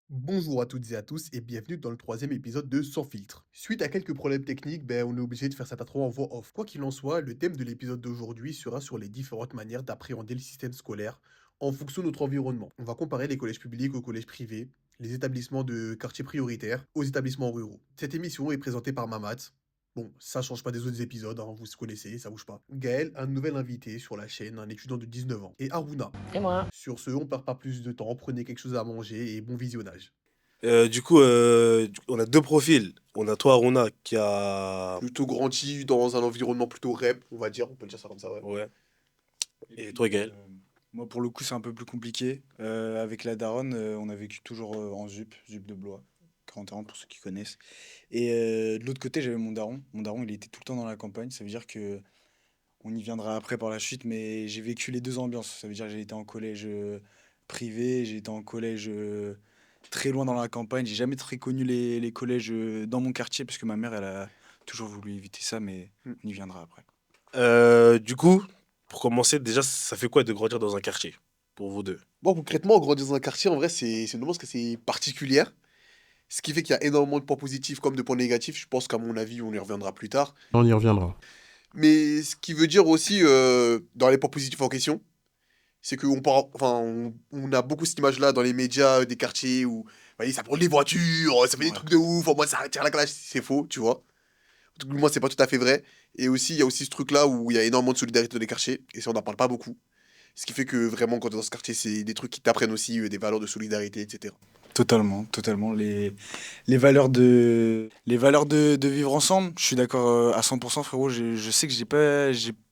Bonjour à toutes et à tous et bienvenue dans le troisième épisode de Sans filtre. Suite à quelques problèmes techniques, on est obligé de faire cette intro en voix off. Quoi qu'il en soit, le thème de l'épisode d'aujourd'hui sera sur les différentes manières d'appréhender le système scolaire en fonction de notre environnement. On va comparer les collèges publics aux collèges privés, les établissements de quartiers prioritaires aux établissements ruraux. Cette émission est présentée par Mamat. Bon, ça change pas des autres épisodes, hein, vous connaissez, ça bouge pas. Gaël, un nouvel invité sur la chaîne, un étudiant de 19 ans. Et Aruna. Et moi? Sur ce, on perd pas plus de temps, prenez quelque chose à manger et bon visionnage. On a deux profils. On a toi, Aruna, qui a. Plutôt grandi dans un environnement plutôt rap, on va dire, on peut dire ça comme ça, ouais. Ouais. Et Et puis, toi, Gaël. moi, pour le coup, c'est un peu plus compliqué. Avec la daronne, on a vécu toujours en ZUP de Blois, 41 pour ceux qui connaissent. Et de l'autre côté, j'avais mon daron. Mon daron, il était tout le temps dans la campagne. Ça veut dire que on y viendra après par la suite, mais j'ai vécu les deux ambiances. Ça veut dire que j'ai été en collège privé, j'ai été en collège très loin dans la campagne. J'ai jamais très connu les collèges dans mon quartier parce que ma mère, elle a toujours voulu éviter ça, mais Mm. on y viendra après. Du coup, pour commencer, déjà, ça fait quoi de grandir dans un quartier pour vous deux? Bon, concrètement, grandir dans un quartier, en vrai, c'est une ambiance que c'est particulière. Ce qui fait qu'il y a énormément de points positifs comme de points négatifs. Je pense qu'à mon avis, on y reviendra plus tard. On y reviendra. Mais ce qui veut dire aussi, dans les points positifs en question, c'est on a beaucoup cette image-là dans les médias des quartiers où, vous voyez, ça brûle les voitures, ça fait des Ouais. trucs de ouf, moi, ça tire la classe. C'est faux, tu vois. Tout du moins, c'est pas tout à fait vrai. Et aussi, il y a aussi ce truc-là où il y a énormément de solidarité dans les quartiers, et ça, on n'en parle pas beaucoup. Ce qui fait que vraiment, quand tu es dans ce quartier, c'est des trucs qui t'apprennent aussi des valeurs de solidarité, etc. Totalement, totalement. Les valeurs de vivre ensemble, je suis d'accord à 100%, frérot. Je sais que j'ai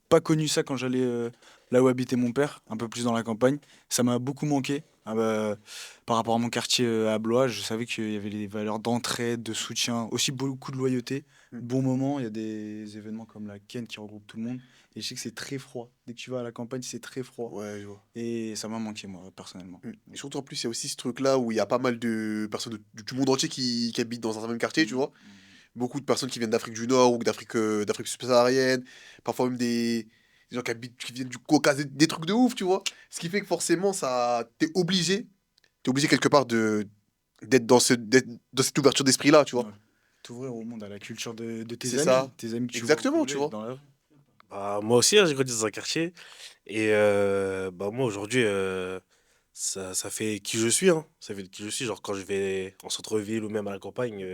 pas connu ça quand j'allais là où habitait mon père, un peu plus dans la campagne. Ça m'a beaucoup manqué. Ah bah, par rapport à mon quartier à Blois, je savais qu'il y avait les valeurs d'entraide, de soutien, aussi beaucoup de loyauté. Mm. Bon moment, il y a des événements comme la Ken qui regroupe tout le monde. Et je sais que c'est très froid. Dès que tu vas à la campagne, c'est très froid. Ouais, je vois. Et ça m'a manqué, moi, personnellement. Et surtout, en plus, il y a aussi ce truc-là où il y a pas mal de personnes du monde entier qui habitent dans un même quartier, tu vois. Beaucoup de personnes qui viennent d'Afrique du Nord ou d'Afrique subsaharienne. Parfois même des gens qui viennent du Caucase, des trucs de ouf, tu vois. Ce qui fait que forcément, t'es obligé quelque part d'être dans cette ouverture d'esprit-là, tu vois. Ouais. T'ouvrir au monde, à la culture de C'est ça. tes amis que tu vois au Exactement, tu collège, vois. dans la rue. Bah, moi aussi, hein, j'ai grandi dans un quartier. Et bah, moi, aujourd'hui, ça fait qui je suis. Hein. Ça fait qui je suis. Genre, quand je vais en centre-ville ou même à la campagne,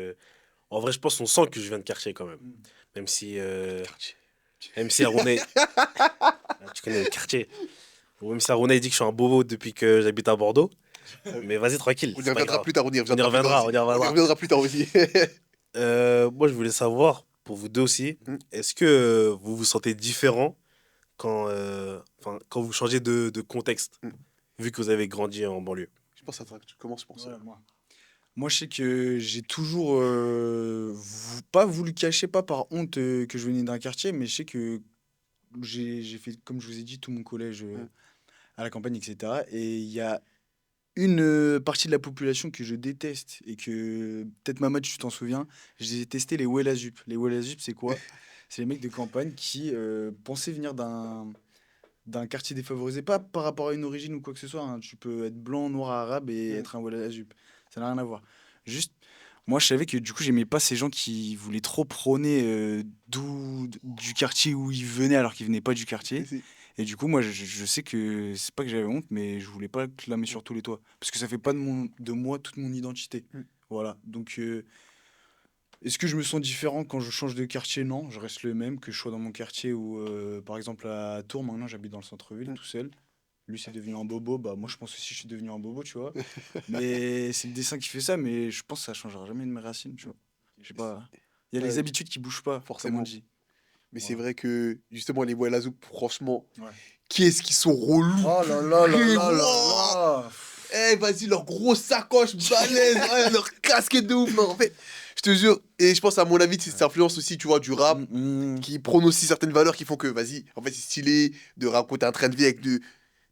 en vrai, je pense qu'on sent que je viens de quartier quand même. Même si, Quartier. même si Arouna, tu connais le quartier. Même si Arouna il dit que je suis un bobo depuis que j'habite à Bordeaux. Mais vas-y, tranquille, On y c'est pas reviendra grave. plus tard, on y On y reviendra plus tard reviendra, aussi. on y On y reviendra. reviendra plus tard aussi. Moi, je voulais savoir, pour vous deux aussi, Hmm. est-ce que vous vous sentez différent quand vous changez de contexte, Hmm. vu que vous avez grandi en banlieue? Je pense à toi que tu commences pour ça. Ouais, moi, je sais que j'ai toujours pas voulu cacher, pas par honte que je venais d'un quartier, mais je sais que j'ai fait, comme je vous ai dit, tout mon collège Hmm. à la campagne, etc. Et il y a une partie de la population que je déteste et que peut-être Mamad, tu t'en souviens, j'ai détesté les Ouelazup. Les Ouelazup, c'est quoi? C'est les mecs de campagne qui pensaient venir d'un quartier défavorisé, pas par rapport à une origine ou quoi que ce soit, hein. Tu peux être blanc, noir, arabe et Hmm. être un Ouelazup. Ça n'a rien à voir. Juste, moi, je savais que du coup, j'aimais pas ces gens qui voulaient trop prôner du quartier où ils venaient alors qu'ils venaient pas du quartier. Et du coup, moi, je sais que c'est pas que j'avais honte, mais je voulais pas clamer sur tous les toits. Parce que ça fait pas de moi toute mon identité. Hmm. Voilà. Donc, est-ce que je me sens différent quand je change de quartier? Non, je reste le même, que je sois dans mon quartier ou, par exemple, à Tours. Maintenant, j'habite dans le centre-ville, Hmm. tout seul. Lui, c'est devenu un bobo. Bah, moi, je pense aussi que je suis devenu un bobo, tu vois. Mais c'est le dessin qui fait ça, mais je pense que ça changera jamais de mes racines, tu vois. Je sais pas. Il y a les Ouais, habitudes qui bougent pas, comme on forcément. dit. Mais c'est Voilà. vrai que, justement, les voix Zouk, franchement, Ouais. qui est-ce qu'ils sont relous, Oh là là là purée, là là wouah. là. Eh, vas-y, leur grosse sacoche balèze, ouais, leur casquette de ouf. Non, en fait, je te jure, et je pense à mon avis, c'est cette influence aussi, tu vois, du rap, qui prône aussi certaines valeurs qui font que, vas-y, en fait, c'est stylé de raconter un train de vie avec de.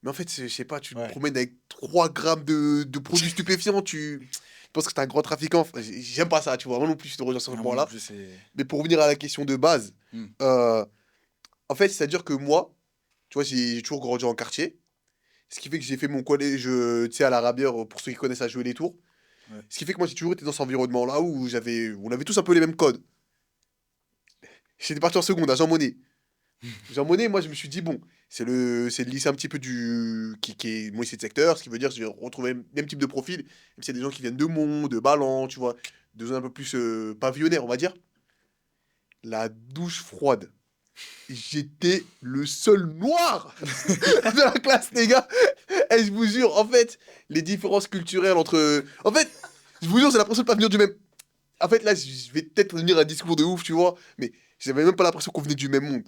Mais en fait, je sais pas, tu te Ouais. promènes avec 3 grammes de produits stupéfiants, tu penses que t'es un grand trafiquant. Enfin, j'aime pas ça, tu vois, moi non plus, je te rejoins sur ce Ah, moi non point-là. plus, c'est. Mais pour revenir à la question de base, Hmm. euh, en fait, c'est-à-dire que moi, tu vois, j'ai toujours grandi en quartier. Ce qui fait que j'ai fait mon collège, tu sais, à la Rabière, pour ceux qui connaissent à jouer les tours. Ouais. Ce qui fait que moi, j'ai toujours été dans cet environnement-là où on avait tous un peu les mêmes codes. J'étais parti en seconde à Jean Monnet. Jean Monnet, moi, je me suis dit, bon, c'est le lycée un petit peu qui est mon lycée de secteur, ce qui veut dire que je vais retrouver le même type de profil, même si c'est des gens qui viennent de Mont, de Ballan, tu vois, de zones un peu plus pavillonnaires, on va dire. La douche froide. J'étais le seul noir de la classe, les gars. Et je vous jure, en fait, les différences culturelles entre. En fait, je vous jure, c'est l'impression de pas venir du même. En fait, là, je vais peut-être tenir un discours de ouf, tu vois, mais j'avais même pas l'impression qu'on venait du même monde.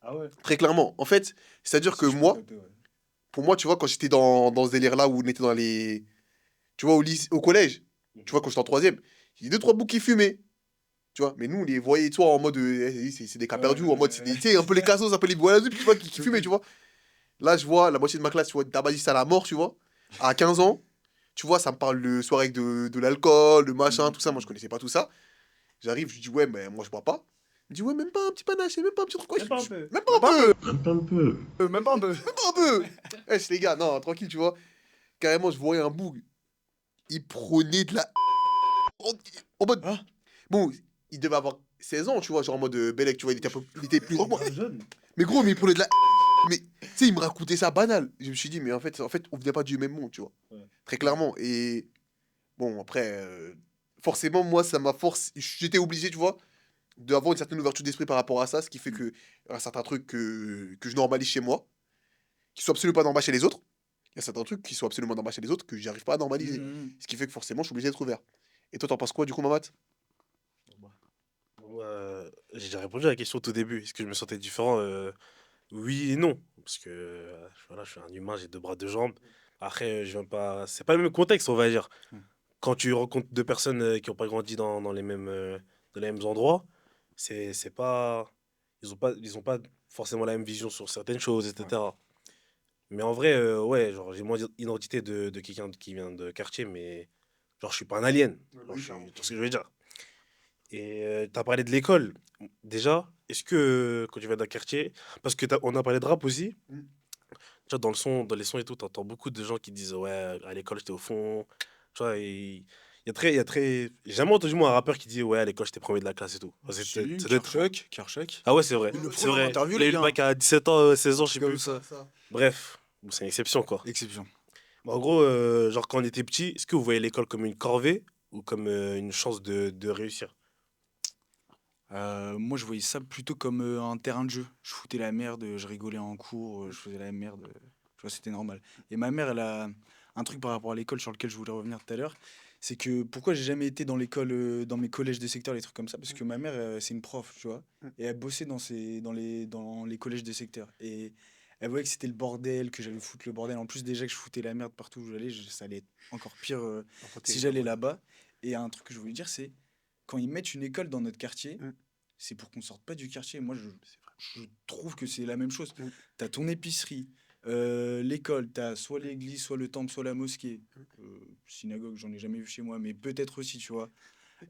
Ah ouais. Très clairement. En fait, c'est-à-dire que Si je peux moi, capter, ouais. pour moi, tu vois, quand j'étais dans ce délire-là où on était dans les. Tu vois, au lycée, au collège, tu vois, quand j'étais en troisième, il y a deux, trois boucs qui fumaient. Tu vois, mais nous, on les voyait, toi, en mode. C'est des cas perdus, en mode. Tu sais, un peu les cassos, un peu les voyous, tu vois, qui fumaient, tu vois. Là, je vois la moitié de ma classe, tu vois, tabagistes à la mort, tu vois. À 15 ans, tu vois, ça me parle de soirée avec de l'alcool, de machin, tout ça. Moi, je connaissais pas tout ça. J'arrive, je lui dis, ouais, mais moi, je bois pas. Il me dit, ouais, même pas un petit panache, même pas un petit truc. Ouais, Même pas un peu. même pas un peu, Même pas un peu. même pas un peu. Eh, les gars, non, tranquille, tu vois. Carrément, je voyais un boug. Il prenait de la. En, en mode. Ah, Bon, il devait avoir 16 ans, tu vois, genre en mode Bellec, tu vois, il était plus grand que moi. grave jeune. Mais gros, mais il prenait de la. Mais, tu sais, il me racontait ça banal. Je me suis dit, mais en fait, on venait pas du même monde, tu vois. Ouais. Très clairement. Et bon, après, forcément, moi, ça m'a forcé. J'étais obligé, tu vois, d'avoir une certaine ouverture d'esprit par rapport à ça, ce qui fait que y a un certain truc que je normalise chez moi, qui soit absolument pas normal chez les autres. Il y a certains trucs qui sont absolument normaux chez les autres que j'arrive pas à normaliser. Mhm. Ce qui fait que forcément, je suis obligé d'être ouvert. Et toi, t'en penses quoi, du coup, Mamat? Bon, j'ai déjà répondu à la question au tout début. Est-ce que je me sentais différent? Oui et non. Parce que voilà, je suis un humain, j'ai deux bras, deux jambes. Après, je viens pas. C'est pas le même contexte, on va dire. Ouais. Quand tu rencontres deux personnes qui n'ont pas grandi dans les mêmes endroits, c'est pas. Ils ont pas forcément la même vision sur certaines choses, Ouais. etc. Mais en vrai, ouais, genre, j'ai moins d'identité de quelqu'un qui vient de quartier, mais genre, je suis pas un alien. Ouais, bah Genre, oui, je suis, clairement. tu vois ce que je veux dire. Et tu as parlé de l'école. Déjà, est-ce que quand tu viens d'un quartier, parce que on a parlé de rap aussi, Mm. tu vois, dans les sons et tout, tu entends beaucoup de gens qui disent ouais, à l'école j'étais au fond. Tu vois, et il y a très. J'ai jamais entendu moi un rappeur qui dit ouais, à l'école j'étais premier de la classe et tout. Enfin, Si, ça doit être. Karchak. Ah ouais, c'est vrai. Il le C'est prouve dans vrai. l'interview, Il a les eu le gars. bac à 17 ans, 16 ans, je sais Comme plus. ça. Bref, bon, c'est une exception quoi. Exception. Mais en gros, genre quand on était petit, est-ce que vous voyez l'école comme une corvée ou comme une chance de réussir? Moi, je voyais ça plutôt comme un terrain de jeu. Je foutais la merde, je rigolais en cours, je faisais la merde. Tu vois, c'était normal. Et ma mère, elle a un truc par rapport à l'école sur lequel je voulais revenir tout à l'heure. C'est que pourquoi j'ai jamais été dans l'école, dans mes collèges des secteurs, les trucs comme ça, parce que ma mère, c'est une prof, tu vois. Et elle bossait dans les collèges des secteurs. Et elle voyait que c'était le bordel, que j'allais foutre le bordel. En plus, déjà que je foutais la merde partout où j'allais, ça allait être encore pire Enfin, si terrible, j'allais ouais. là-bas. Et un truc que je voulais dire, c'est quand ils mettent une école dans notre quartier, Mm. c'est pour qu'on sorte pas du quartier. Moi, je trouve que c'est la même chose. Mm. T'as ton épicerie, l'école, t'as soit l'église, soit le temple, soit la mosquée. Synagogue, j'en ai jamais vu chez moi, mais peut-être aussi, tu vois.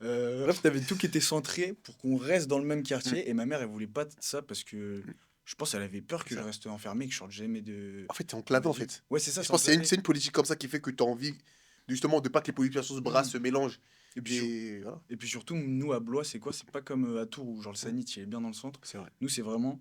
Bref, t'avais tout qui était centré pour qu'on reste dans le même Mm. quartier. Et ma mère, elle voulait pas de ça parce que Mm. je pense qu'elle avait peur que je Ça. reste enfermé, que je sorte jamais En fait, t'es de enclavé, ma en zone. fait. Ouais, c'est ça, Je c'est pense que c'est une, enclavé. c'est une politique comme ça qui fait que tu as envie, justement, de pas que les populations se brassent, Mm. se mélangent. Et puis, sur- Et voilà. et puis surtout, nous à Blois, c'est quoi? C'est pas comme à Tours où genre le Sanit, il est bien dans le centre. C'est vrai. Nous, c'est vraiment,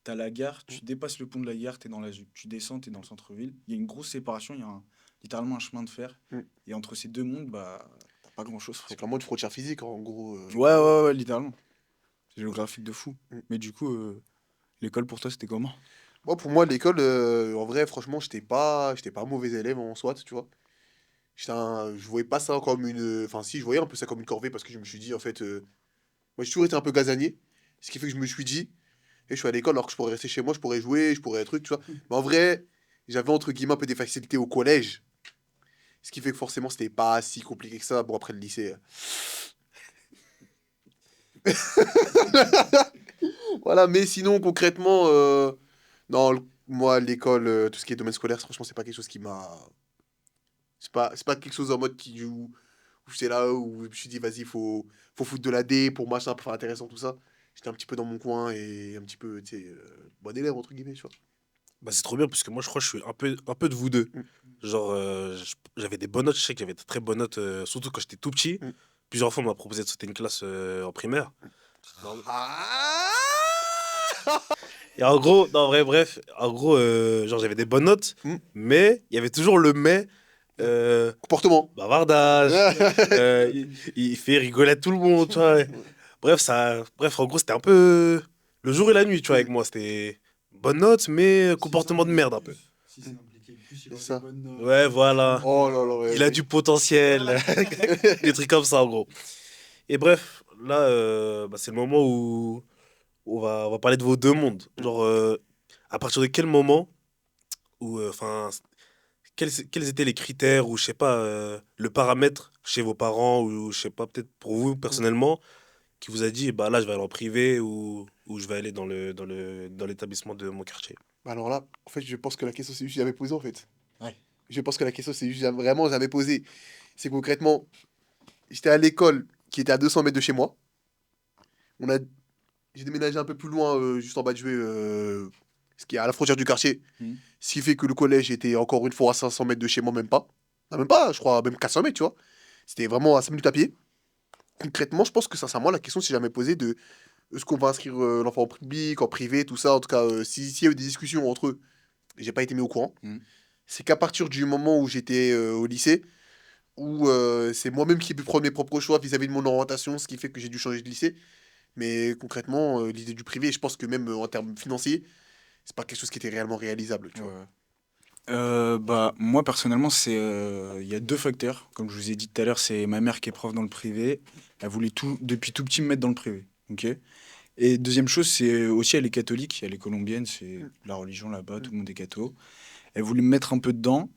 t'as la gare, Mm. tu dépasses le pont de la gare, t'es dans la ZUP. Tu descends, t'es dans le centre-ville. Il y a une grosse séparation, il y a littéralement un chemin de fer. Mm. Et entre ces deux mondes, bah, t'as pas grand-chose, C'est frérot. clairement une frontière physique, en gros. Ouais, ouais, ouais, littéralement. C'est géographique de fou. Mm. Mais du coup, l'école pour toi, c'était comment? Moi, pour moi, l'école, en vrai, franchement, j'étais pas un mauvais élève en soit, tu vois. Je voyais pas ça comme une. Enfin, si, je voyais un peu ça comme une corvée parce que je me suis dit, en fait, moi, j'ai toujours été un peu gazanier. Ce qui fait que je me suis dit, et je suis à l'école alors que je pourrais rester chez moi, je pourrais jouer, je pourrais truc, tu vois. Mais en vrai, j'avais entre guillemets un peu des facilités au collège. Ce qui fait que forcément, c'était pas si compliqué que ça. Bon, après le lycée. Voilà, mais sinon, concrètement, non, moi, l'école, tout ce qui est domaine scolaire, franchement, c'est pas quelque chose qui m'a. C'est pas quelque chose en mode où c'est là où je me suis dit, vas-y, faut foutre de la D pour machin, pour faire intéressant, tout ça. J'étais un petit peu dans mon coin et un petit peu, tu sais, bon élève, entre guillemets, tu vois. Bah, c'est trop bien parce que moi, je crois que je suis un peu de vous deux. Mm, Genre, j'avais des bonnes notes, je sais que j'avais de très bonnes notes, surtout quand j'étais tout petit. mm. Plusieurs fois, on m'a proposé de sauter une classe en primaire. Non, Ah. et en gros, non, en vrai, bref, en gros, genre, j'avais des bonnes notes, Mm. mais il y avait toujours le mais, Comportement. bavardage, Ouais. il fait rigoler tout le monde, tu vois. Bref, en gros, c'était un peu le jour et la nuit, tu vois, avec moi. C'était bonne note, mais Si ça comportement de impliquait merde un peu. plus, si ça impliquait plus, il C'est aurait des ça. bonnes notes, Ouais, tout le voilà. monde Oh là là, Il a ouais. du potentiel, des trucs comme ça, en gros. Et bref, là, bah, c'est le moment où on va parler de vos deux mondes. Genre, à partir de quel moment, ou enfin, quels étaient les critères, ou je sais pas, le paramètre chez vos parents, ou je sais pas, peut-être pour vous Mm. personnellement, qui vous a dit, bah là, je vais aller en privé, ou je vais aller dans l'établissement de mon quartier. Alors là, en fait, je pense que la question, c'est juste que j'avais posé, en fait. Ouais. Je pense que la question, c'est juste vraiment, j'avais posé. C'est concrètement, j'étais à l'école qui était à 200 mètres de chez moi. On a, j'ai déménagé un peu plus loin, juste en bas de jouer, ce qui est à la frontière du quartier. Hmm. Ce qui fait que le collège était encore une fois à 500 mètres de chez moi, même pas. Ah, même pas, je crois, même 400 mètres, tu vois. C'était vraiment à 5 minutes à pied. Concrètement, je pense que sincèrement, la question s'est jamais posée de est-ce qu'on va inscrire l'enfant en public, en privé, tout ça. En tout cas, s'il y a eu des discussions entre eux, j'ai pas été mis au courant. Hmm. C'est qu'à partir du moment où j'étais au lycée, où c'est moi-même qui ai pu prendre mes propres choix vis-à-vis de mon orientation, ce qui fait que j'ai dû changer de lycée. Mais concrètement, l'idée du privé, je pense que même en termes financiers, c'est pas quelque chose qui était réellement réalisable, tu vois. Ouais. Bah, moi personnellement, il y a deux facteurs. Comme je vous ai dit tout à l'heure, c'est ma mère qui est prof dans le privé. Elle voulait depuis tout petit me mettre dans le privé. Ok. Et deuxième chose, c'est aussi elle est catholique, elle est colombienne, c'est Mm, la religion là-bas, tout mm. le monde est catho. Elle voulait me mettre un peu dedans.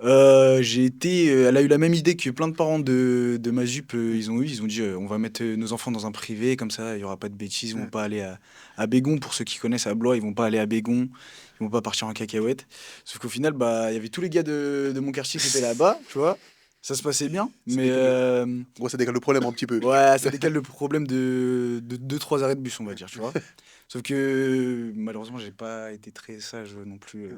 Elle a eu la même idée que plein de parents de ma jupe, ils ont dit on va mettre nos enfants dans un privé, comme ça il y aura pas de bêtises, ils vont Mm. pas aller à Bégon, pour ceux qui connaissent à Blois, ils vont pas aller à Bégon, ils vont pas partir en cacahuète. Sauf qu'au final, bah, il y avait tous les gars de mon quartier qui étaient là-bas, tu vois, ça se passait bien, Ça mais décale ouais, ça décale le problème un petit peu. ouais, ça décale le problème de 2-3 arrêts de bus, on va dire, tu vois. Sauf que malheureusement, j'ai pas été très sage non plus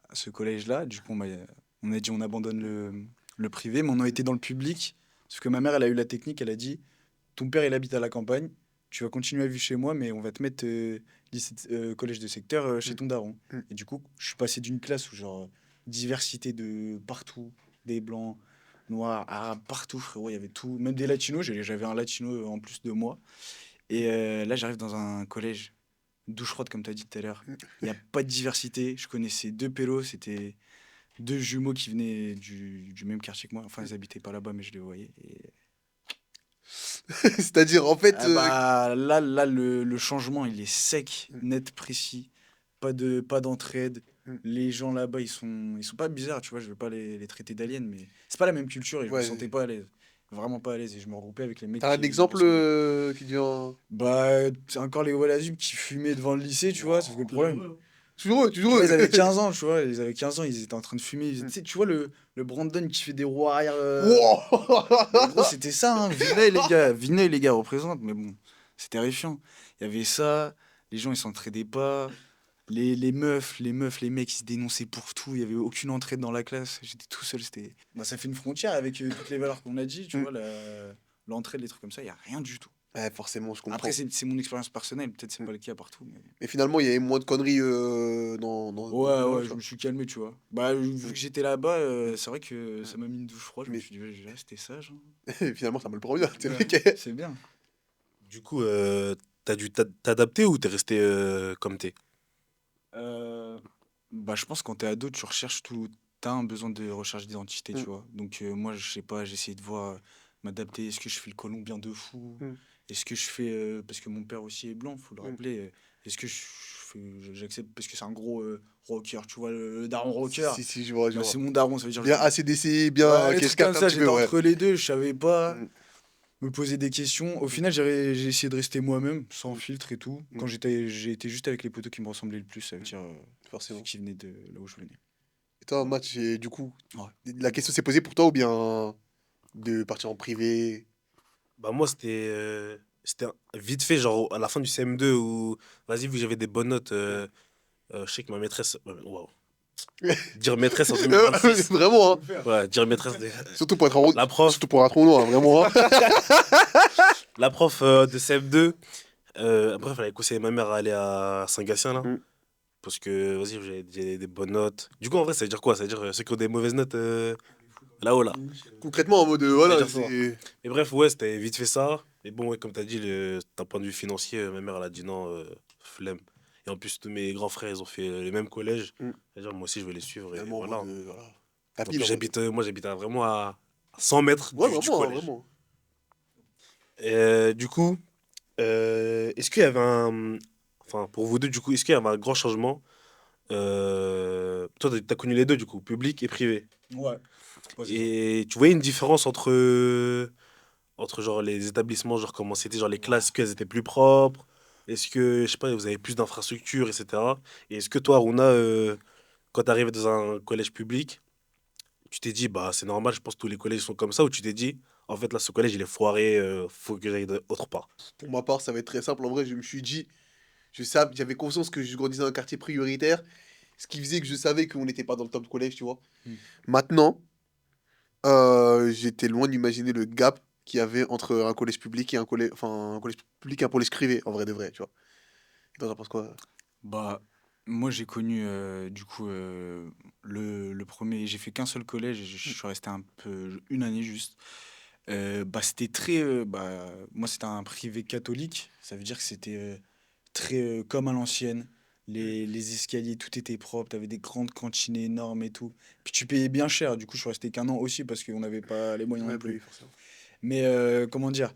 à ce collège-là. Du coup, on a dit on abandonne le privé, mais on a été dans le public. Sauf que ma mère, elle a eu la technique, elle a dit ton père, il habite à la campagne, tu vas continuer à vivre chez moi, mais on va te mettre collège de secteur chez Mm, ton daron. mm. Et du coup, je suis passé d'une classe où, genre, diversité de partout, des blancs, noirs, arabes, partout, frérot, il y avait tout, même des latinos, j'avais un latino en plus de moi. Et là, j'arrive dans un collège, douche froide, comme tu as dit tout à l'heure. Il n'y a pas de diversité. Je connaissais deux pélos, c'était deux jumeaux qui venaient du même quartier que moi. Enfin, ils habitaient pas là-bas, mais je les voyais. Et... C'est-à-dire, en fait, Ah bah, là le changement, il est sec, mm, net, précis. Pas d'entraide. mm. Les gens là-bas, ils sont pas bizarres, tu vois. Je veux pas les traiter d'aliens, mais c'est pas la même culture et je me sentais Ouais. pas à l'aise. Vraiment pas à l'aise. Et je me regroupais avec les mecs T'as un qui me exemple ressemblaient. qui vient. Bah, c'est encore les Wallazub qui fumaient devant le lycée, tu vois, sauf que le problème. Toujours eux, Tu toujours vois, eux. ils avaient 15 ans, tu vois, ils avaient 15 ans, ils étaient en train de fumer. Tu Mm. sais, tu vois le Brandon qui fait des roues arrière. Mais gros, Wow. c'était ça, hein. Vineuil, les gars, représentent, mais bon, c'est terrifiant. Il y avait ça, les gens, ils s'entraidaient pas. Les mecs, ils se dénonçaient pour tout. Il y avait aucune entraide dans la classe. J'étais tout seul. Bah, ça fait une frontière avec toutes les valeurs qu'on a dit, tu Mm. vois, l'entraide, les trucs comme ça, il y a rien du tout. Ouais, forcément, je Après, comprends. c'est mon expérience personnelle. Peut-être c'est Mm. pas le cas partout, mais. Mais finalement, il y avait moins de conneries dans ce Ouais, moment-là, ouais, tu je vois. me suis calmé, tu vois. Bah, vu Mm. que j'étais là-bas, Mm. c'est vrai que ça m'a mis une douche froide. Je me Mais suis dit, ouais, j'ai resté sage, hein. finalement, ça me le prend bien. C'est Ouais, vrai que. c'est bien. Du coup, t'as dû t'adapter ou t'es resté comme t'es? Euh, Bah, je pense que quand t'es ado, tu recherches tout. T'as un besoin de recherche d'identité, tu Mm. vois. Donc, moi, je sais pas, j'ai essayé de voir, m'adapter. Est-ce que je fais le colombien de fou? Mm. Est-ce que je fais. Parce que mon père aussi est blanc, faut le Mm. rappeler. Est-ce que j'accepte parce que c'est un gros rocker, tu vois, le daron rocker? Si, si, je vois, je Bah, vois. c'est mon daron, ça veut dire que je Bien ACDC, bien Ouais, les trucs comme Cash-Cart un ça, petit peu, j'étais ouais. entre les deux, je savais pas Mm. me poser des questions. Au Mm. final, j'ai essayé de rester moi-même, sans Mm. filtre et tout. Mm. Quand j'ai été juste avec les potos qui me ressemblaient le plus, ça veut Mm. dire ceux Forcément. qui venaient de là où je venais. Et toi, match, du coup, Ouais. la question s'est posée pour toi ou bien de partir en privé? Bah moi, vite fait, genre à la fin du CM2, où, vas-y, vu que j'avais des bonnes notes, Je sais que ma maîtresse. Waouh. Dire maîtresse en 2026. Vraiment, hein. Ouais, dire maîtresse. Surtout pour être en route. La prof, Surtout pour un trou noir, hein, vraiment. Hein. la prof de CM2. Après, il fallait conseiller ma mère à aller à Saint-Gatien, là. Mm. Parce que, vas-y, j'ai des bonnes notes. Du coup, en vrai, ça veut dire quoi? Ça veut dire ceux qui ont des mauvaises notes là-haut, là. Concrètement, en mode, Ça veut voilà, dire ça. c'est. Et bref, ouais, c'était vite fait ça. Mais bon, ouais, comme t'as dit, d'un point de vue financier, ma mère, elle a dit non, flemme. Et en plus, tous mes grands frères, ils ont fait le même collège. Mm. C'est-à-dire, moi aussi, je vais les suivre. Et Vraiment, en voilà. mode, voilà. En Tapis, plus, en mode. moi, j'habite vraiment à 100 mètres Ouais, du vraiment, hein, collège. vraiment. Du coup, est-ce qu'il y avait un. Enfin, pour vous deux, du coup, est-ce qu'il y avait un grand changement? Toi, t'as connu les deux, du coup, public et privé. Ouais. Vas-y. Et tu voyais une différence entre genre les établissements, genre comment c'était, genre les classes, est-ce qu'elles étaient plus propres? Est-ce que, je sais pas, vous avez plus d'infrastructures, etc. Et est-ce que toi, Aruna, quand t'arrivais dans un collège public, tu t'es dit, bah c'est normal, je pense que tous les collèges sont comme ça, ou tu t'es dit, en fait là, ce collège, il est foiré, faut que j'aille autre part. Pour ma part, ça va être très simple. En vrai, je me suis dit, j'avais conscience que je grandissais dans un quartier prioritaire, ce qui faisait que je savais qu'on n'était pas dans le top collège, tu vois. Hmm. Maintenant, j'étais loin d'imaginer le gap qu'il y avait entre un collège public et un collège public et un collège privé, en vrai de vrai, tu vois. Et toi, t'en penses quoi? Bah, moi, j'ai connu, du coup, le premier. J'ai fait qu'un seul collège et je suis resté un peu, une année juste. Bah, c'était très. Bah, moi, c'était un privé catholique. Ça veut dire que c'était très comme à l'ancienne. Les escaliers, tout était propre. T'avais des grandes cantines énormes et tout. Puis tu payais bien cher. Du coup, je suis resté qu'un an aussi parce qu'on n'avait pas les moyens Ouais, non bah oui, plus. forcément. Mais comment dire?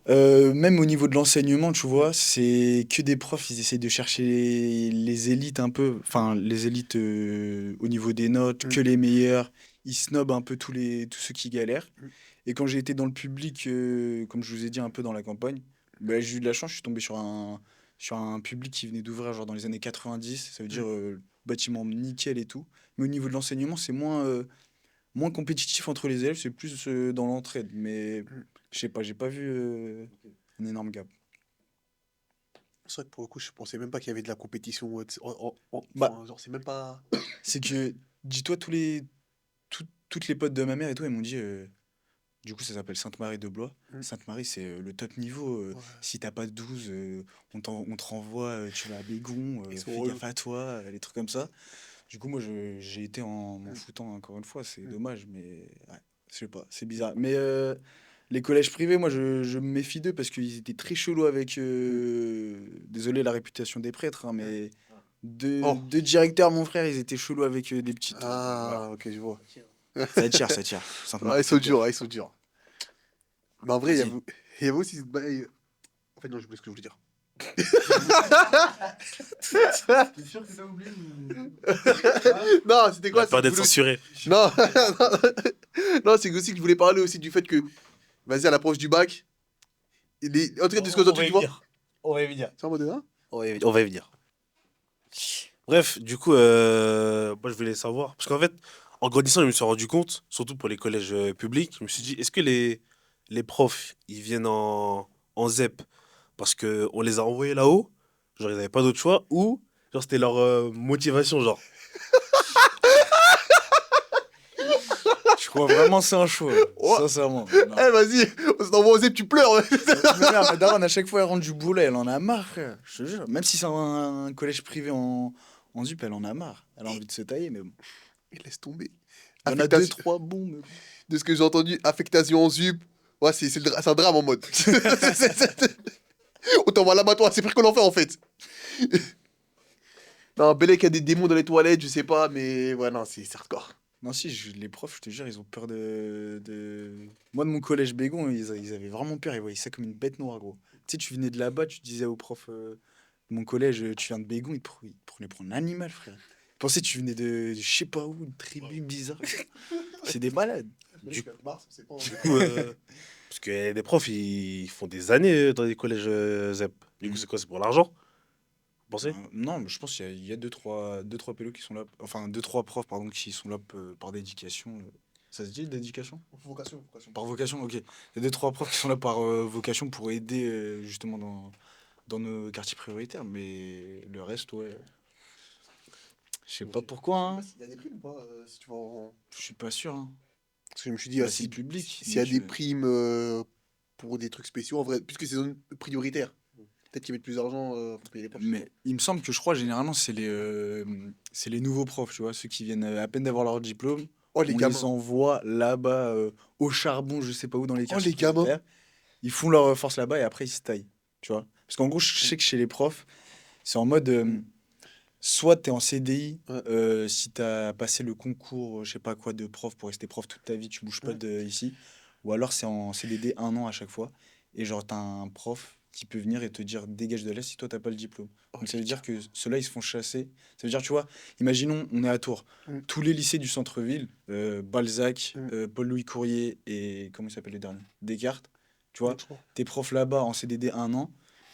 Même au niveau de l'enseignement, tu vois, c'est que des profs, ils essayent de chercher les élites un peu, enfin les élites au niveau des notes, que Mm. les meilleurs. Ils snobent un peu tous ceux qui galèrent. Mm. Et quand j'ai été dans le public, comme je vous ai dit un peu dans la campagne, bah, j'ai eu de la chance, je suis tombé sur un public qui venait d'ouvrir genre dans les années 90, ça veut dire Mm. bâtiment nickel et tout. Mais au niveau de l'enseignement, c'est moins compétitif entre les élèves, c'est plus dans l'entraide. Mais Mm. je sais pas, j'ai pas vu un énorme gap. C'est vrai que pour le coup, je pensais même pas qu'il y avait de la compétition. Bah, Enfin, genre, c'est même pas. c'est que, dis-toi, toutes les potes de ma mère et tout, elles m'ont dit, du coup, ça s'appelle Sainte-Marie-de-Blois. Mm. Sainte-Marie, c'est le top niveau. Ouais. Si t'as pas de 12, on te renvoie, tu vas à Bégon, Ils sont fais relous. gaffe à toi, les trucs comme ça. Du coup, moi, j'ai été en m'en foutant encore une fois, c'est Mm. dommage, mais ouais, je sais pas, c'est bizarre. Mais les collèges privés, moi, je me méfie d'eux parce qu'ils étaient très chelous avec, désolé la réputation des prêtres, hein, mais Oh. deux directeurs, mon frère, ils étaient chelous avec des petites. Voilà. Ah, ok, je vois. Ça tire, ça tire. Ah, ils sont Ça tire. durs, ah, ils sont durs. Mais en vrai, Vas-y. il y avait aussi. En fait, non, je oublié ce que je voulais dire. T'es sûr que t'as oublié Non, c'était La quoi? peur d'être censuré. Non, non, c'est aussi que je voulais parler aussi du fait que, vas-y, à l'approche du bac, en tout cas, de ce que j'ai entendu, tu vois. On va y venir. C'est en mode, hein? On va y venir. Bref, du coup, moi je voulais savoir. Parce qu'en fait, en grandissant, je me suis rendu compte, surtout pour les collèges publics, je me suis dit, est-ce que les profs, ils viennent en ZEP parce qu'on les a envoyés là-haut, genre ils n'avaient pas d'autre choix, ou genre c'était leur motivation, genre. Je crois vraiment que c'est un show, Ouais. sincèrement. Eh, Non. vas-y, on s'envoie aux tu pleures. Ma daronne, à chaque fois, elle rentre du boulot, elle en a marre, frère. Je te jure. Même si c'est un collège privé en ZUP, elle en a marre. Elle a envie de se tailler, mais bon. Mais laisse tomber. Il y en a deux, trois bons, mais bon. De ce que j'ai entendu, affectation en ZUP. Ouais, c'est un drame en mode. On t'envoie là-bas, toi, c'est pire que l'enfer en fait. Non, Belek a des démons dans les toilettes, je sais pas, mais ouais, non, c'est hardcore. Non, si, les profs, je te jure, ils ont peur Moi, de mon collège Bégon, ils avaient vraiment peur. Ils voyaient ça comme une bête noire, gros. Tu sais, tu venais de là-bas, tu disais aux profs de mon collège, tu viens de Bégon, ils te prenaient pour un animal, frère. Ils pensaient que tu venais de je sais pas où, une tribu bizarre. C'est des malades. Du Mars, c'est pas. Du coup, parce que des profs, ils font des années dans les collèges ZEP. Du coup, c'est quoi? C'est pour l'argent? Vous pensez? Non, mais je pense qu'il y a deux, trois pélos qui sont là. Enfin, deux, trois profs, pardon, qui sont là par dédication. Ça se dit, dédication? Vocation. Par vocation, ok. Il y a deux, trois profs qui sont là par vocation pour aider justement dans nos quartiers prioritaires, mais le reste, ouais. Je sais Ok. pas pourquoi, Je sais hein. pas s'il y a des primes ou pas, si tu vas en... Je suis pas sûr, hein. Parce que je me suis dit, Bah, ah, c'est le public, s'il y a donc des primes pour des trucs spéciaux, en vrai, puisque c'est zone prioritaire, peut-être qu'ils mettent plus d'argent pour payer les profs, je sais pas. mais il me semble que je crois généralement c'est les nouveaux profs, tu vois, ceux qui viennent à peine d'avoir leur diplôme. Oh, les On les gamins. envoie là-bas au charbon, je sais pas où, dans les Oh, quartiers les gamins. prioritaires. Ils font leur force là-bas et après ils se taillent, tu vois. Parce qu'en gros, je sais que chez les profs, c'est en mode soit tu es en CDI, Ouais, si tu as passé le concours, je sais pas quoi, de prof pour rester prof toute ta vie, tu bouges pas ouais. de ici. Ou alors c'est en CDD 1 an à chaque fois. Et genre, tu as un prof qui peut venir et te dire dégage de là si toi t'as pas le diplôme. Oh, Donc ça les veut dire que gamins. ceux-là, ils se font chasser. Ça veut dire, tu vois, imaginons, on est à Tours. Mm, Tous les lycées du centre-ville, Balzac, mm, Paul-Louis Courrier et comment il s'appelle le dernier? Descartes, tu vois, je crois. tes profs là-bas en CDD 1 an,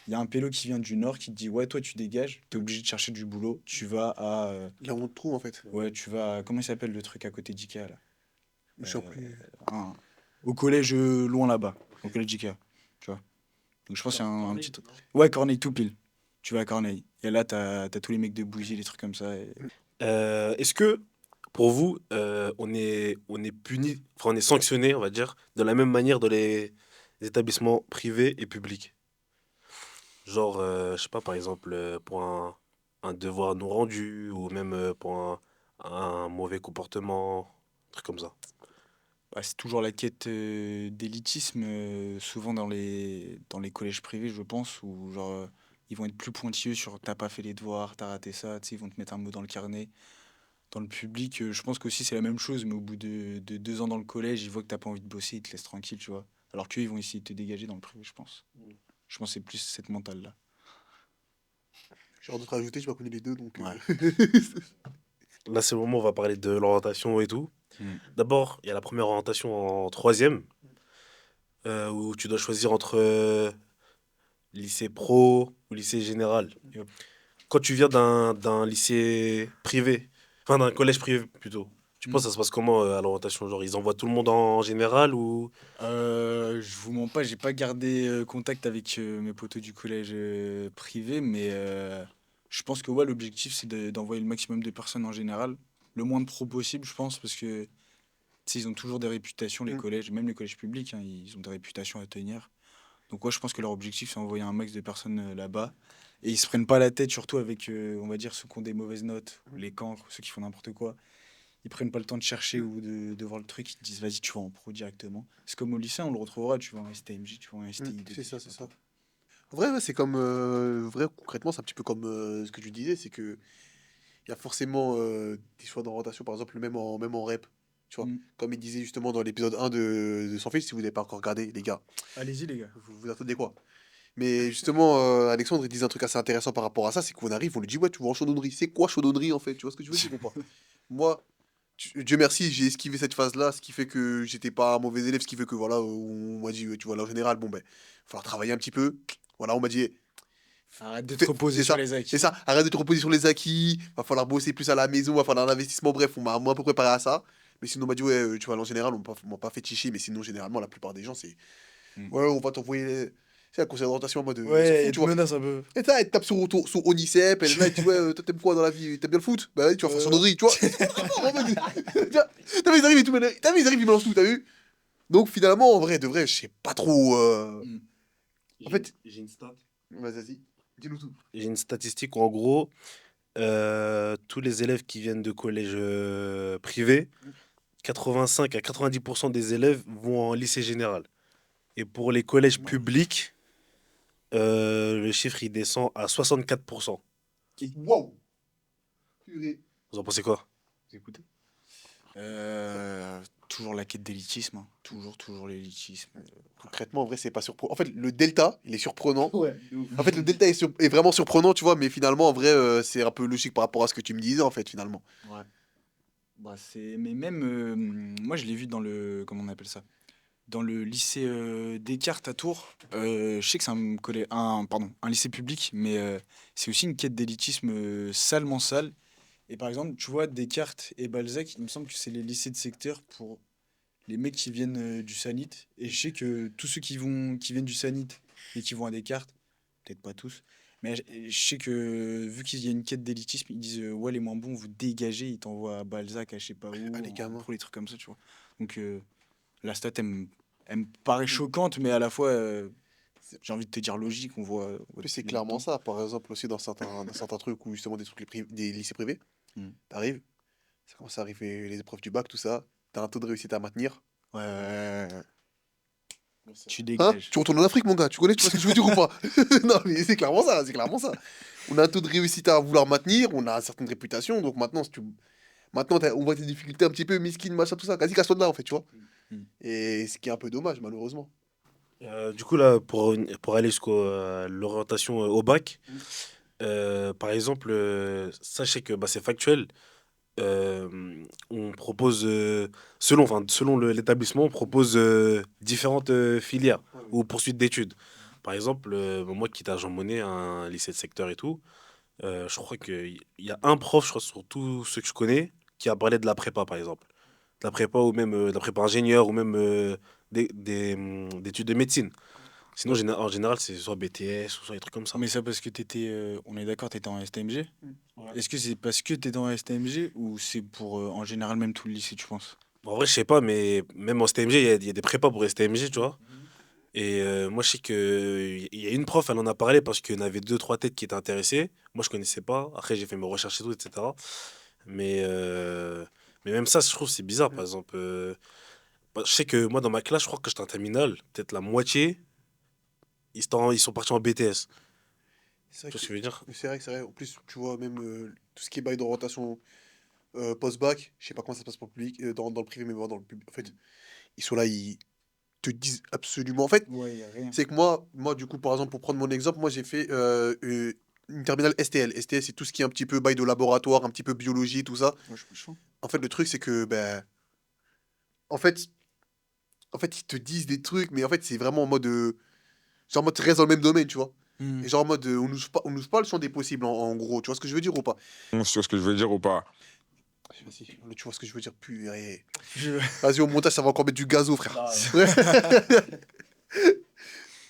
il y a un pélo qui vient du Nord qui te dit ouais, toi tu dégages, t'es obligé de chercher du boulot, tu vas à Là, on trouve, en fait. ouais, tu vas comment il s'appelle le truc à côté d'IKEA là? Je sais Euh, plus. un- au collège loin là-bas, au collège d'IKEA, tu vois. Donc je pense qu'il y a un petit truc. Ouais, Corneille tout pile. Tu vas à Corneille. Et là t'as tous les mecs de Bougie, les trucs comme ça. Est-ce que pour vous, on est puni, enfin on est sanctionné, on va dire, de la même manière dans les établissements privés et publics? Genre, je sais pas, par exemple, pour un devoir non rendu ou même pour un mauvais comportement, un truc comme ça. Bah, c'est toujours la quête d'élitisme, souvent dans les collèges privés, je pense, où genre ils vont être plus pointilleux sur t'as pas fait les devoirs, t'as raté ça, tu sais, ils vont te mettre un mot dans le carnet. Dans le public, je pense qu'aussi c'est la même chose, mais au bout de 2 ans dans le collège, ils voient que t'as pas envie de bosser, ils te laissent tranquille, tu vois. Alors qu'eux, ils vont essayer de te dégager dans le privé, je pense. Je pense que c'est plus cette mentale-là. J'ai rien d'autre à ajouter, je pas connu les deux, donc... Ouais. Là, c'est le moment où on va parler de l'orientation et tout. Mm. D'abord, il y a la première orientation en troisième, où tu dois choisir entre lycée pro ou lycée général. Yep. Quand tu viens d'un lycée privé, enfin d'un collège privé plutôt, tu penses Mm. que ça se passe comment à l'orientation? Genre, ils envoient tout le monde en général ou... Je vous mens pas, j'ai pas gardé contact avec mes potos du collège privé, mais je pense que ouais, l'objectif c'est d'envoyer le maximum de personnes en général, le moins de pros possible, je pense, parce que tu sais, ils ont toujours des réputations, les Mm. collèges, même les collèges publics, hein, ils ont des réputations à tenir. Donc ouais, je pense que leur objectif c'est envoyer un max de personnes là-bas, et ils se prennent pas la tête, surtout avec, on va dire, ceux qui ont des mauvaises notes, ou les cancres, ceux qui font n'importe quoi. Ils prennent pas le temps de chercher ou de voir le truc, ils te disent vas-y, tu vas en pro directement. C'est comme au lycée, on le retrouvera, tu vas en STMJ, tu vas en STI, C'est ça, je sais c'est pas ça. quoi. En vrai, ouais, c'est comme... vrai, concrètement, c'est un petit peu comme ce que tu disais, c'est que il y a forcément des choix d'orientation, par exemple, même en rep. Tu vois, Mm. comme il disait justement dans l'épisode 1 de Sans fil, si vous n'avez pas encore regardé, les gars, Allez-y les gars. vous attendez quoi? Mais justement, Alexandre, il disait un truc assez intéressant par rapport à ça, c'est qu'on arrive, on lui dit, ouais, tu vois en chaudronnerie. C'est quoi chaudronnerie en fait? Tu vois ce que je veux dire ou pas? Moi, Dieu merci, j'ai esquivé cette phase-là, ce qui fait que j'étais pas un mauvais élève, ce qui fait que voilà, on m'a dit, ouais, tu vois, là en général, bon ben, il va falloir travailler un petit peu. Voilà, on m'a dit, Arrête de te reposer c'est sur ça, les c'est acquis. ça, arrête de te reposer sur les acquis, va falloir bosser plus à la maison, va falloir un investissement, bref, on m'a un peu préparé à ça. Mais sinon, on m'a dit, ouais, tu vois, en général, on m'a pas fait chicher, mais sinon, généralement, la plupart des gens, c'est, Mm. ouais, on va t'envoyer, c'est la conseil d'orientation en mode, elle s'en Ouais, fout, et tu te vois. menace un peu. Et ça, elle te tape sur Onicep, elle est là, elle te dit, ouais, toi, t'aimes quoi dans la vie? T'aimes bien le foot? Bah, ouais, tu vas faire Euh, chaudronnerie, tu vois. En mode, t'as vu, ils arrivent et tout, t'as vu, ils arrivent, ils mélangent tout, t'as vu? Donc, finalement, en vrai, de vrai, je sais pas trop. Mm. En fait, J'ai une stat. vas-y, dis-nous tout. J'ai une statistique où, en gros, tous les élèves qui viennent de collèges privés, 85 à 90% des élèves vont en lycée général. Et pour les collèges publics, le chiffre il descend à 64%. Wow! Purée. Vous en pensez quoi? Vous écoutez? Toujours la quête d'élitisme, hein. Toujours l'élitisme. Concrètement, en vrai, c'est pas surprenant. En fait, le delta, il est surprenant. Ouais. En fait, le delta est vraiment surprenant, tu vois, mais finalement, en vrai, c'est un peu logique par rapport à ce que tu me disais, en fait, finalement. Ouais. Bah, mais même, moi je l'ai vu dans comment on appelle ça? Dans le lycée Descartes à Tours. Je sais que c'est un lycée public, mais c'est aussi une quête d'élitisme salement sale. Et par exemple, tu vois, Descartes et Balzac, il me semble que c'est les lycées de secteur pour les mecs qui viennent du Sanit. Et je sais que tous ceux qui viennent du Sanit et qui vont à Descartes, peut-être pas tous, Mais je sais que vu qu'il y a une quête d'élitisme, ils disent ouais, les moins bons, vous dégagez, ils t'envoient à Balzac, à je sais pas où, Ah, les en gamins. pro, les trucs comme ça, tu vois. Donc la stat, elle me paraît choquante, mais à la fois, C'est- j'ai envie de te dire logique, on voit En plus, c'est depuis clairement longtemps. ça. Par exemple, aussi dans certains trucs où justement des lycées privés, Hmm. t'arrives, ça commence à arriver les épreuves du bac, tout ça, t'as un taux de réussite à maintenir. Ouais, ouais, ouais, ouais. Tu Hein? dégages. Tu retournes en Afrique, mon gars, tu vois ce que je veux dire ou pas? Non, mais c'est clairement ça, c'est clairement ça. On a un taux de réussite à vouloir maintenir, on a une certaine réputation, donc maintenant, si tu... maintenant on voit tes difficultés un petit peu, miskin, machin, tout ça, vas-y, casse-toi de là, en fait, tu vois. Hmm. Et ce qui est un peu dommage, malheureusement. Du coup, là, pour aller jusqu'à l'orientation au bac, Mm. par exemple, sachez que bah, c'est factuel. On propose, selon l'établissement, on propose différentes filières Ouais, oui. ou poursuites d'études. Par exemple, moi qui étais à Jean Monnet, un lycée de secteur et tout, je crois qu'il y a un prof, je crois, sur tous ceux que je connais, qui a parlé de la prépa, par exemple. De la prépa ou même de la prépa ingénieur ou même d'études de médecine. Sinon, en général, c'est soit BTS ou soit des trucs comme ça. Mais ça parce que t'étais, on est d'accord, t'étais en STMG. Mm. Ouais. Est-ce que c'est parce que t'étais en STMG ou c'est pour en général même tout le lycée, tu penses? En vrai, je sais pas, mais même en STMG, il y a des prépas pour STMG, tu vois. Et moi, je sais que il y a une prof, elle en a parlé parce qu'il y en avait deux, trois têtes qui étaient intéressées. Moi, je connaissais pas. Après, j'ai fait mes recherches et tout, etc. Mais, euh, mais même ça, je trouve, c'est bizarre. Par exemple, bah, je sais que moi, dans ma classe, je crois que j'étais en terminale, peut-être la moitié, ils sont partis en BTS. C'est vrai Tu vois ce que que je veux dire? c'est vrai que c'est vrai. En plus, tu vois, même tout ce qui est bail d'orientation post-bac, je sais pas comment ça se passe pour le public, dans le privé, mais moi, dans le public. En fait, ils sont là, ils te disent absolument. En fait, Ouais, y a rien. c'est que moi, du coup, par exemple, pour prendre mon exemple, moi, j'ai fait une terminale STL. STL, c'est tout ce qui est un petit peu bail de laboratoire, un petit peu biologie, tout ça. Ouais, je suis chaud. En fait, le truc, c'est que, ben, en fait, ils te disent des trucs, mais en fait, c'est vraiment en mode, genre en mode, tu restes dans le même domaine, tu vois. Hmm. Et genre en mode, on n'ouvre pas le champ des possibles, en gros. Tu vois ce que je veux dire ou pas? Tu vois ce que je veux dire ou pas? Vas-y, tu vois ce que je veux dire, purée. Je- Vas-y, au montage, ça va encore mettre du gazo, frère. Ah, Ouais.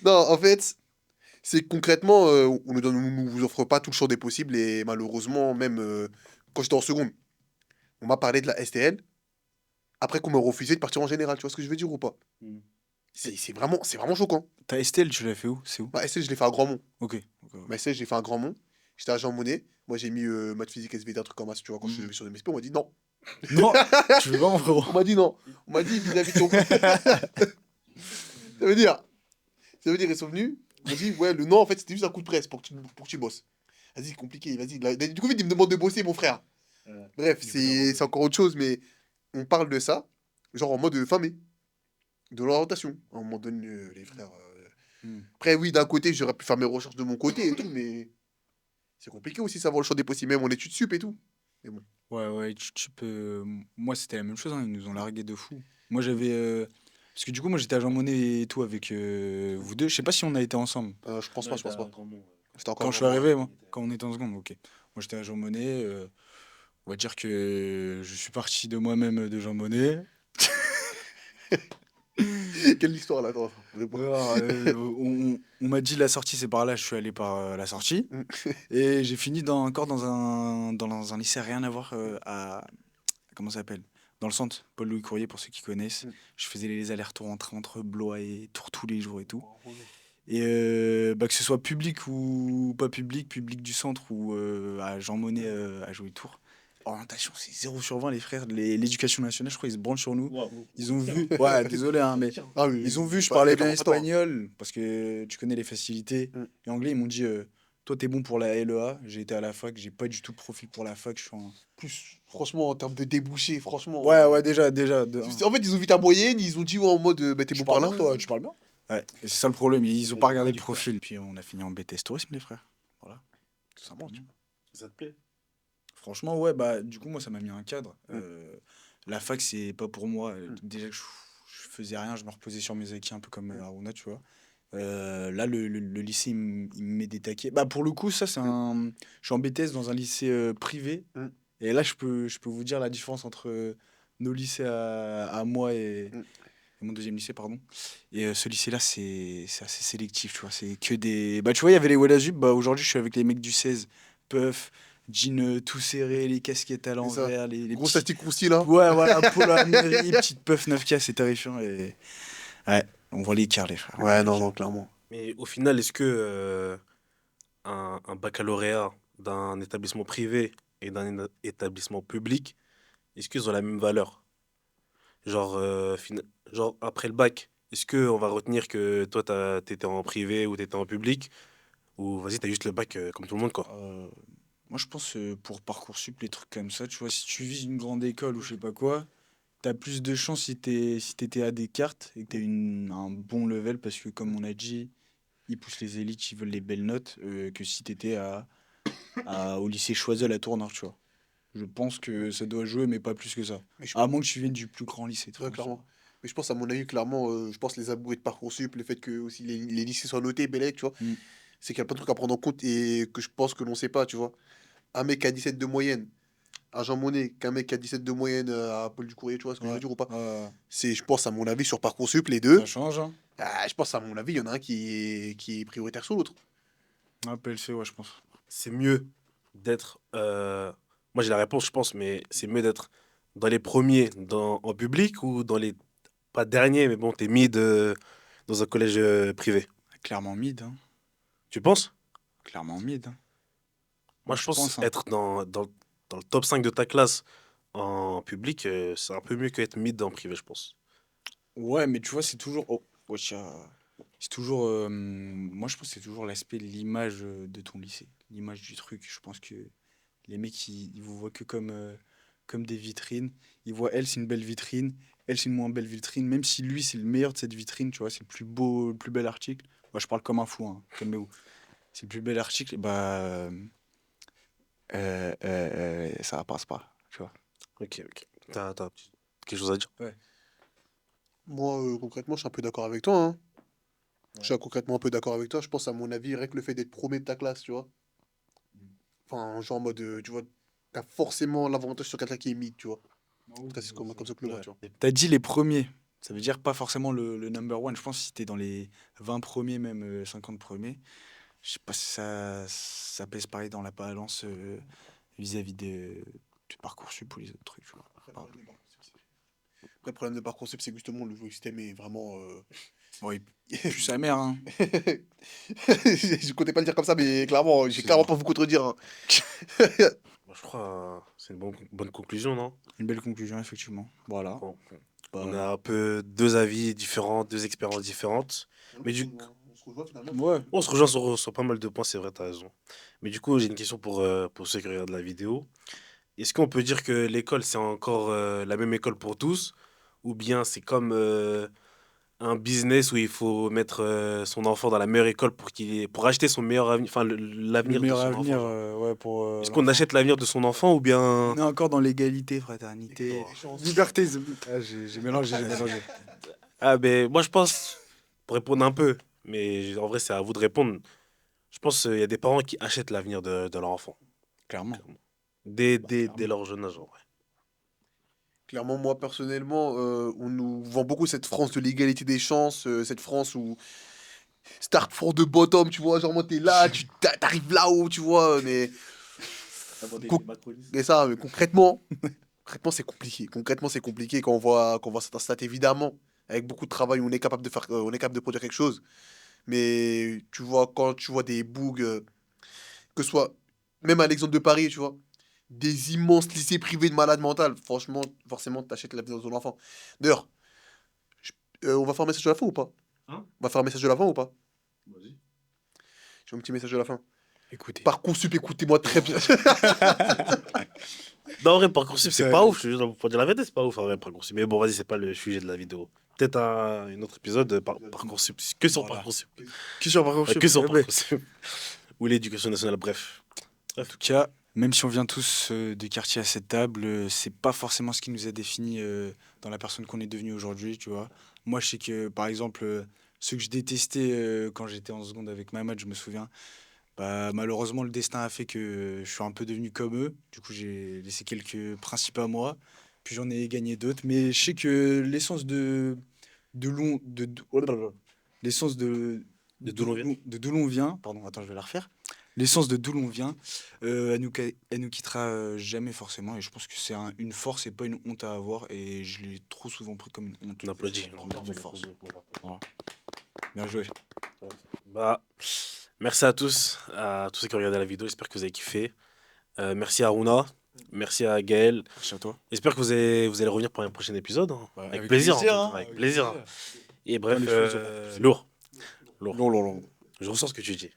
Non, en fait, c'est que concrètement, on nous offre pas tout le champ des possibles et malheureusement, même quand j'étais en seconde, on m'a parlé de la STL après qu'on m'a refusé de partir en général. Tu vois ce que je veux dire ou pas? hmm. C'est vraiment choquant. Ta STL, tu l'as fait où? C'est où? Ma STL, je l'ai fait à Grandmont. Ok. Ok, ok. Ma STL, je l'ai fait à Grandmont. J'étais à Jean Monnet. Moi, j'ai mis maths physique, SVT, un truc comme ça. Tu vois, quand je suis Hmm. devais sur des MSP, on m'a dit non. Non, tu veux pas, mon frérot? On m'a dit non. On m'a dit vis-à-vis de ton. Ça veut dire, ils sont venus. Ils m'ont dit, ouais, le non, en fait, c'était juste un coup de presse pour que tu bosses. Vas-y, compliqué, vas-y. Du coup, il me demande de bosser, mon frère. Bref, Du coup, t'as refusé. c'est encore autre chose, mais on parle de ça, genre en mode famille, de l'orientation. À un moment donné, les frères. Hmm. Après, oui, d'un côté, j'aurais pu faire mes recherches de mon côté et tout, mais c'est compliqué aussi, savoir le champ des possibles, même en études sup et tout. Mais bon. Ouais, ouais, tu peux. Moi, c'était la même chose, hein, ils nous ont largué de fou. Moi, j'avais. Parce que du coup, moi, j'étais à Jean Monnet et tout avec vous deux. Je sais pas si on a été ensemble. Je pense Non, pas, il je était pense à pas. Grandmont, ouais. C'était encore Quand je suis vraiment. arrivé, moi, quand on était en seconde, ok. Moi, j'étais à Jean Monnet. On va dire que je suis parti de moi-même de Jean Monnet. Quelle histoire là, attends. Alors, on m'a dit la sortie, c'est par là. Je suis allé par la sortie. Mm. Et j'ai fini encore dans un lycée rien à voir à. Comment ça s'appelle? Dans le centre, Paul-Louis Courrier, pour ceux qui connaissent. Mm. Je faisais les allers-retours entre Blois et Tours tous les jours et tout. Et bah, que ce soit public ou pas public, public du centre ou à Jean Monnet à jouer Tours. Orientation, c'est 0 sur 20, les frères. L'éducation nationale, je crois, ils se branlent sur nous. Ils ont vu. Ouais, désolé, hein, mais. Ah oui, Ils ont vu, je bah, parlais t'as bien pas tort. espagnol, parce que tu connais les facilités. Mm. Et anglais, ils m'ont dit, toi, t'es bon pour la LEA. J'ai été à la fac, j'ai pas du tout de profil pour la fac. Je suis en... Plus, franchement, en termes de débouchés, franchement. Ouais, ouais, déjà, de un. En fait, ils ont vu ta moyenne, ils ont dit ouais, en mode, bah, t'es Tu bon par parles là. bien, toi, tu parles bien. Ouais, et c'est ça le problème, ils ont pas regardé le profil. Puis on a fini en BTS tourisme, les frères. Voilà, tout simplement. Ça te plaît? Franchement, ouais, bah, du coup, moi, ça m'a mis un cadre. Mm. La fac, c'est pas pour moi. Déjà que je faisais rien, je me reposais sur mes acquis, un peu comme Aruna, tu vois. Là, le lycée, il me met des taquets. Bah, pour le coup, ça, c'est un. Je suis en BTS dans un lycée privé. Mm. Et là, je peux vous dire la différence entre nos lycées à moi et, Mm. mon deuxième lycée, pardon. Et ce lycée-là, c'est assez sélectif, tu vois. C'est que des. Bah, tu vois, il y avait les Wallazub. Bah, aujourd'hui, je suis avec les mecs du 16. Puff, jean tout serré, les casquettes à C'est ça. l'envers, les Gros petits. statique roussi là. Ouais, voilà, polo à mairie, petite puff 9K, c'est terrifiant. Et. Ouais, on voit l'écart, les frères. Ouais, non, non, clairement. Mais au final, est-ce que un baccalauréat d'un établissement privé et d'un établissement public, est-ce qu'ils ont la même valeur? Genre, genre après le bac, est-ce qu'on va retenir que toi, t'étais en privé ou t'étais en public? Ou vas-y, t'as juste le bac comme tout le monde, quoi. Euh, Moi, je pense pour Parcoursup, les trucs comme ça, tu vois, si tu vises une grande école ou je sais pas quoi, t'as plus de chances si t'étais à Descartes et que t'as un bon level, parce que comme on a dit, ils poussent les élites, ils veulent les belles notes, que si t'étais au lycée Choiseul à Tourneur, tu vois. Je pense que ça doit jouer, mais pas plus que ça. Mais je... À moins que tu viennes du plus grand lycée de Ouais, France. clairement. Mais je pense, à mon avis, clairement, je pense les abouts de Parcoursup, le fait que aussi les lycées soient notés, Bellec, tu vois, Mm. c'est qu'il y a plein de trucs à prendre en compte et que je pense que l'on sait pas, tu vois. Un mec qui a 17 de moyenne, à Jean Monnet, qu'un mec qui a 17 de moyenne à Paul du Courrier, tu vois ce que je veux Ouais, dire ou pas? ouais, C'est, je pense, à mon avis, sur Parcoursup, les ça deux, change, hein. je pense, à mon avis, il y en a un qui est prioritaire sur l'autre. Un PLC, ouais, je pense. C'est mieux d'être. Moi, j'ai la réponse, je pense, mais c'est mieux d'être dans les premiers en public ou dans les. Pas derniers, mais bon, t'es mid dans un collège privé. Clairement mid, hein. Tu penses? Clairement mid, hein. Moi, Moi, je je pense pense, hein. être dans le top 5 de ta classe en public, c'est un peu mieux qu'être mid en privé, je pense. Ouais, mais tu vois, c'est toujours. Oh, wesh, c'est toujours. Moi, je pense que c'est toujours l'aspect, l'image de ton lycée, l'image du truc. Je pense que les mecs, ils vous voient que comme des vitrines. Ils voient elle, c'est une belle vitrine. Elle, c'est une moins belle vitrine. Même si lui, c'est le meilleur de cette vitrine, tu vois, c'est le plus beau, le plus bel article. Moi, je parle comme un fou, hein, calmez-vous. C'est le plus bel article, bah. Ça passe pas, tu vois. Ok, ok. T'as quelque chose à dire? Ouais. Moi, concrètement, je suis un peu d'accord avec toi, hein. Je suis concrètement un peu d'accord avec toi. Je pense, à mon avis, rien que le fait d'être premier de ta classe, tu vois. Enfin, genre en mode, tu vois, t'as forcément l'avantage sur quelqu'un qui est mid, tu vois. En tout cas, c'est comme ça que je le vois, Ouais. tu vois. T'as dit les premiers. Ça veut dire pas forcément le number one. Je pense que si t'es dans les 20 premiers, même 50 premiers, je sais pas si ça pèse pareil dans la balance vis-à-vis du Parcoursup ou les autres trucs, tu vois. Pardon. Après, le problème de Parcoursup, c'est que justement, le système est vraiment. Ouais, il pue sa mère, hein. Je comptais pas le dire comme ça, mais clairement, j'ai clairement C'est pas vous contredire, hein. Moi, je crois c'est une bonne conclusion, non? une belle conclusion, effectivement. Voilà. Bon, on Bah, a un peu deux avis différents, deux expériences différentes. Mais On se rejoint finalement. ouais. on se rejoint sur pas mal de points, c'est vrai, t'as raison. Mais du coup, j'ai une question pour ceux qui regardent la vidéo. Est-ce qu'on peut dire que l'école, c'est encore la même école pour tous? Ou bien c'est comme un business où il faut mettre son enfant dans la meilleure école pour acheter son meilleur avenir, enfin Le l'avenir de meilleur son enfant, avenir, genre. ouais, pour Est-ce qu'on l'enfant. achète l'avenir de son enfant ou bien... On est encore dans l'égalité, fraternité, liberté. Ah, j'ai mélangé, j'ai mélangé. Ah ben moi je pense, pour répondre un peu, mais en vrai c'est à vous de répondre, je pense qu'il y a des parents qui achètent l'avenir de leur enfant, Clairement. clairement. Bah, Dès clairement. leur jeune âge, en vrai. Clairement, moi, personnellement, on nous vend beaucoup cette France de l'égalité des chances, cette France où start from the bottom, tu vois, genre moi t'es là, t'arrives là-haut, tu vois, mais, con- mais ça, mais concrètement c'est compliqué. Concrètement c'est compliqué quand on voit certains stats, évidemment, avec beaucoup de travail, on est capable de faire, on est capable de produire quelque chose, mais tu vois, quand tu vois des bugs, que ce soit, même à l'exemple de Paris, tu vois, des immenses lycées privés de malades mentales, franchement, forcément, t'achètes l'avenir de ton enfant. D'ailleurs, je- on va faire un message de la fin ou pas? Hein? On va faire un message de la fin ou pas? Vas-y. J'ai un petit message de la fin. Écoutez. Parcoursup, écoutez-moi très bien. Non, en vrai, Parcoursup, c'est Ça- pas ouf, je te jure, pour dire la vérité, c'est pas ouf, en vrai, Parcoursup. Mais bon, vas-y, c'est pas le sujet de la vidéo. Peut-être un autre épisode de Parcoursup, que sur Voilà. Parcoursup. Que sur Ouais, Parcoursup. que sur Eh ben, Parcoursup. Ou l'éducation nationale, bref. en tout cas, même si on vient tous de quartier à cette table, c'est pas forcément ce qui nous a défini dans la personne qu'on est devenu aujourd'hui, tu vois. Moi, je sais que, par exemple, ceux que je détestais quand j'étais en seconde avec Mahamad, je me souviens, bah, malheureusement, le destin a fait que je suis un peu devenu comme eux. Du coup, j'ai laissé quelques principes à moi, puis j'en ai gagné d'autres. Mais je sais que l'essence l'essence De d'où l'on vient. de d'où l'on vient, pardon, attends, je vais la refaire. L'essence de d'où l'on vient, elle nous quittera jamais forcément. Et je pense que c'est une force et pas une honte à avoir. Et je l'ai trop souvent pris comme une honte. On applaudit. Une force. Voilà. Bien joué. Bah, merci à tous ceux qui ont regardé la vidéo. J'espère que vous avez kiffé. Merci à Aruna. Merci à Gaël. Merci à toi. J'espère que vous allez revenir pour un prochain épisode, hein. Bah, Avec plaisir, en tout cas, hein, avec plaisir. Et bref, les choses, on va. lourd. Long. Je ressens ce que tu dis.